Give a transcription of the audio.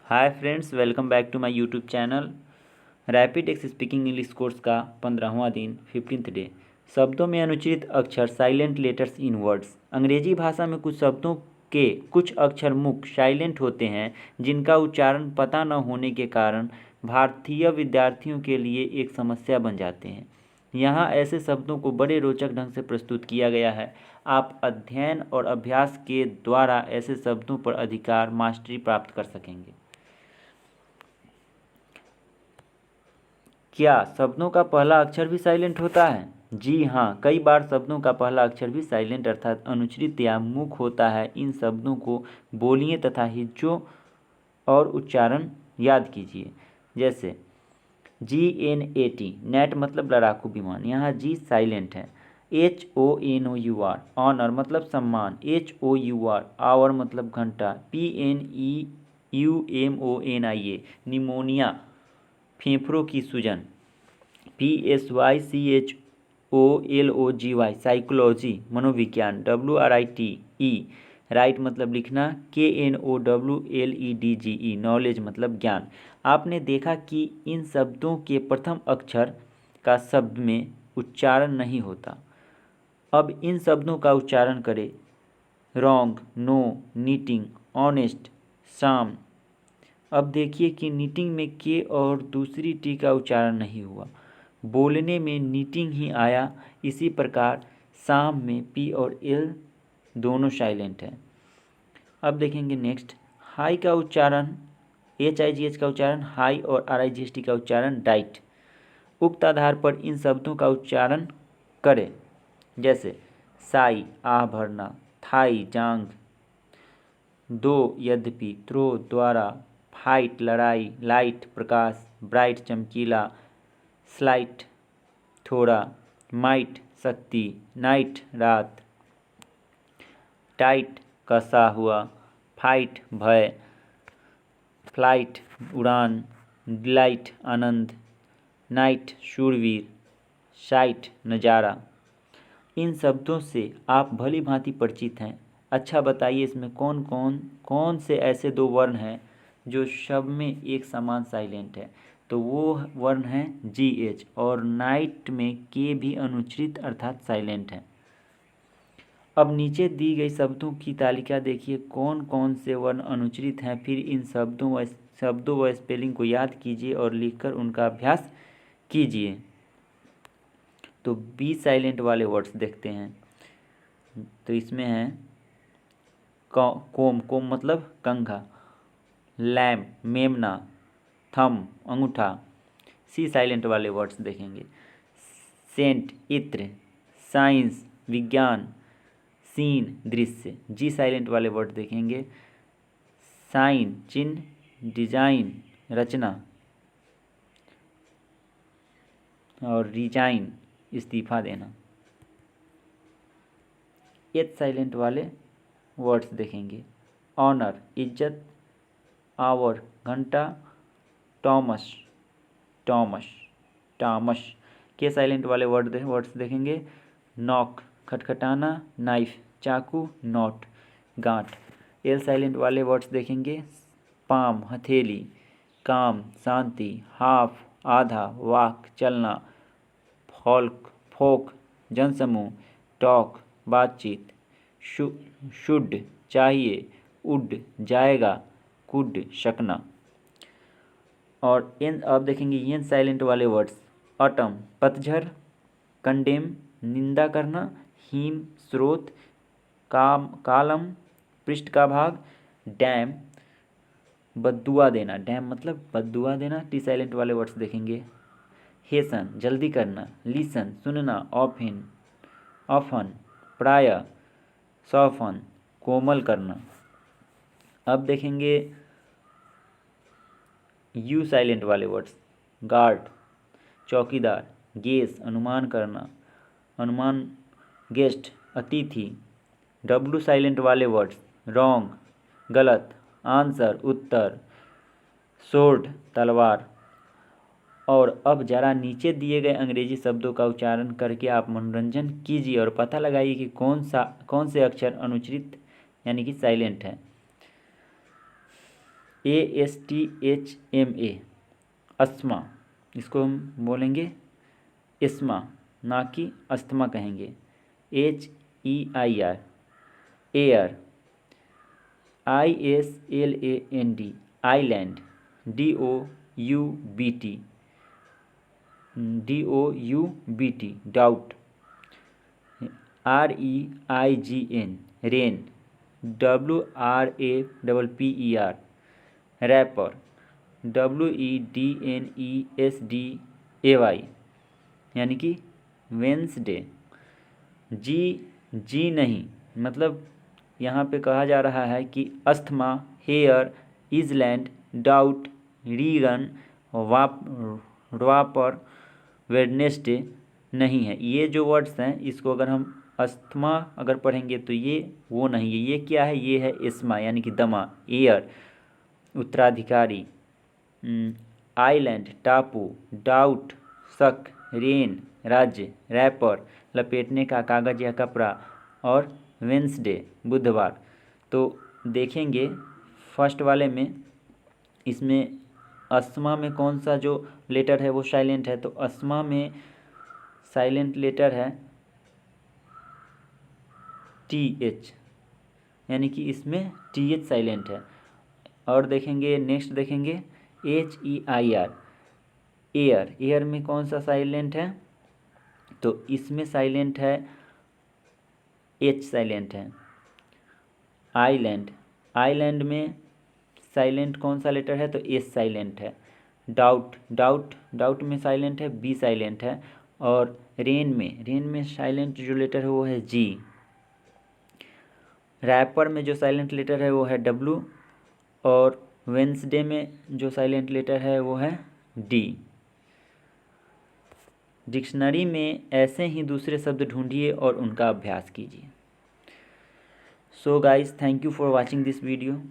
Hi friends, welcome back to my YouTube channel. Rapidex speaking English course का 15वां दिन 15th day. शब्दों में अनुचित अक्षर साइलेंट लेटर्स इन वर्ड्स। अंग्रेजी भाषा में कुछ शब्दों के कुछ अक्षर मुख्य साइलेंट होते हैं जिनका उच्चारण पता न होने के कारण भारतीय विद्यार्थियों के लिए एक समस्या बन जाते हैं। यहाँ ऐसे शब्दों को बड़े रोचक ढंग से प्रस्तुत किया गया है। आप अध्ययन और अभ्यास के द्वारा ऐसे शब्दों पर अधिकार मास्टरी प्राप्त कर सकेंगे। क्या शब्दों का पहला अक्षर भी साइलेंट होता है? जी हाँ, कई बार शब्दों का पहला अक्षर भी साइलेंट अर्थात अनुच्चरित या मूक होता है। इन शब्दों को बोलिए तथा हिज्जों और उच्चारण याद कीजिए। जैसे GNAT, नेट मतलब लड़ाकू विमान, यहाँ जी साइलेंट है। HONOUR, ऑनर मतलब सम्मान। HOUR, आवर मतलब घंटा। PNEUMONIA, निमोनिया फेफड़ों की सूजन। PSYCHOLOGY, साइकोलॉजी मनोविज्ञान। WRITE, राइट मतलब लिखना। KNOWLEDGE, नॉलेज मतलब ज्ञान। आपने देखा कि इन शब्दों के प्रथम अक्षर का शब्द में उच्चारण नहीं होता। अब इन शब्दों का उच्चारण करें। रॉन्ग, नो, नीटिंग, ऑनेस्ट, शाम। अब देखिए कि नीटिंग में के और दूसरी टी का उच्चारण नहीं हुआ, बोलने में नीटिंग ही आया। इसी प्रकार शाम में पी और एल दोनों साइलेंट है। अब देखेंगे नेक्स्ट, हाई का उच्चारण HIGH का उच्चारण हाई और RIGST का उच्चारण डाइट। उक्त आधार पर इन शब्दों का उच्चारण करें। जैसे साई, आह भरना। थाई, जांग। दो, यद्यपि। थ्रो, द्वारा। फाइट, लड़ाई। लाइट, प्रकाश। ब्राइट, चमकीला। स्लाइट, थोड़ा। माइट, शक्ति। नाइट, रात। टाइट, कसा हुआ। फाइट, भय। फ्लाइट, उड़ान। डिलाइट, आनंद। नाइट, शूरवीर। साइट, नज़ारा। इन शब्दों से आप भली भांति परिचित हैं। अच्छा बताइए, इसमें कौन से ऐसे दो वर्ण हैं जो शब्द में एक समान साइलेंट है? तो वो वर्ण है GH, और नाइट में के भी अनुच्चरित अर्थात साइलेंट है। अब नीचे दी गई शब्दों की तालिका देखिए, कौन कौन से वर्ण अनुच्चरित हैं। फिर इन शब्दों व स्पेलिंग को याद कीजिए और लिखकर उनका अभ्यास कीजिए। तो बी साइलेंट वाले वर्ड्स देखते हैं। तो इसमें है कोम मतलब कंघा। लैम्प, मेमना। थम, अंगूठा। सी साइलेंट वाले वर्ड्स देखेंगे। सेंट, इत्र। साइंस, विज्ञान। सीन, दृश्य। जी साइलेंट वाले वर्ड देखेंगे। साइन, चिन्ह। डिजाइन, रचना। और रिजाइन, इस्तीफा देना। एच साइलेंट वाले वर्ड्स देखेंगे। ऑनर, इज्जत। आवर, घंटा। Thomas, Thomas. के साइलेंट वाले वर्ड्स देखेंगे। नॉक, खटखटाना। नाइफ, चाकू। नॉट, गांठ। एल साइलेंट वाले वर्ड्स देखेंगे। पाम, हथेली। काम, शांति। हाफ, आधा। वॉक, चलना। फोक, जनसमूह। टॉक, बातचीत। शुड, चाहिए। उड, जाएगा। कुड, शकना। और इन अब देखेंगे एन साइलेंट वाले वर्ड्स। ऑटम, पतझड़। कंडेम, निंदा करना। हिम, स्रोत। कालम, पृष्ठ का भाग। डैम, बद्दुआ देना। डैम मतलब बद्दुआ देना। टी साइलेंट वाले वर्ड्स देखेंगे। हेसन, जल्दी करना। लिसन, सुनना। ऑफन, प्राय। सॉफन, कोमल करना। अब देखेंगे यू साइलेंट वाले वर्ड्स। गार्ड, चौकीदार। गेस, अनुमान करना। अनुमान, गेस्ट, अतिथि। डब्लू साइलेंट वाले वर्ड्स। रॉन्ग, गलत। आंसर, उत्तर। सोर्ड, तलवार। और अब जरा नीचे दिए गए अंग्रेजी शब्दों का उच्चारण करके आप मनोरंजन कीजिए और पता लगाइए कि कौन से अक्षर अनुच्चरित यानी कि साइलेंट है। ASTHMA, अस्थमा, इसको हम बोलेंगे एस्मा, ना कि अस्थमा कहेंगे। HEIR, air, ISLAND, island, DOUBT, doubt, REIGN, rain, WRAPPER, wrapper, WEDNESDAY, यानी कि वेंसडे। जी नहीं, मतलब यहाँ पे कहा जा रहा है कि asthma, hair, island, doubt, Regan, वापर, वेडनेसडे नहीं है। ये जो वर्ड्स हैं इसको अगर हम अस्थमा अगर पढ़ेंगे तो ये वो नहीं है। ये क्या है? ये है एस्मा, यानी कि दमा। एयर, उत्तराधिकारी, आइलैंड, टापू, डाउट, शक, रेन, राज्य, रैपर, लपेटने का कागज़ या कपड़ा, और वेंसडे, बुधवार। तो देखेंगे फर्स्ट वाले में, इसमें अस्थमा में कौन सा जो लेटर है वो साइलेंट है, तो अस्थमा में साइलेंट लेटर है TH, यानी कि इसमें TH साइलेंट है। और देखेंगे नेक्स्ट देखेंगे HEIR, एयर, एयर में कौन सा साइलेंट है, तो इसमें साइलेंट है H साइलेंट है। आइलैंड, आइलैंड में साइलेंट कौन सा लेटर है, तो S साइलेंट है। डाउट, डाउट में साइलेंट है B साइलेंट है। और रेन में साइलेंट जो लेटर है वो है G। रैपर में जो साइलेंट लेटर है वो है W। और वेंसडे में जो साइलेंट लेटर है वो है D। डिक्शनरी में ऐसे ही दूसरे शब्द ढूंढिए और उनका अभ्यास कीजिए। So guys, thank you for watching this video.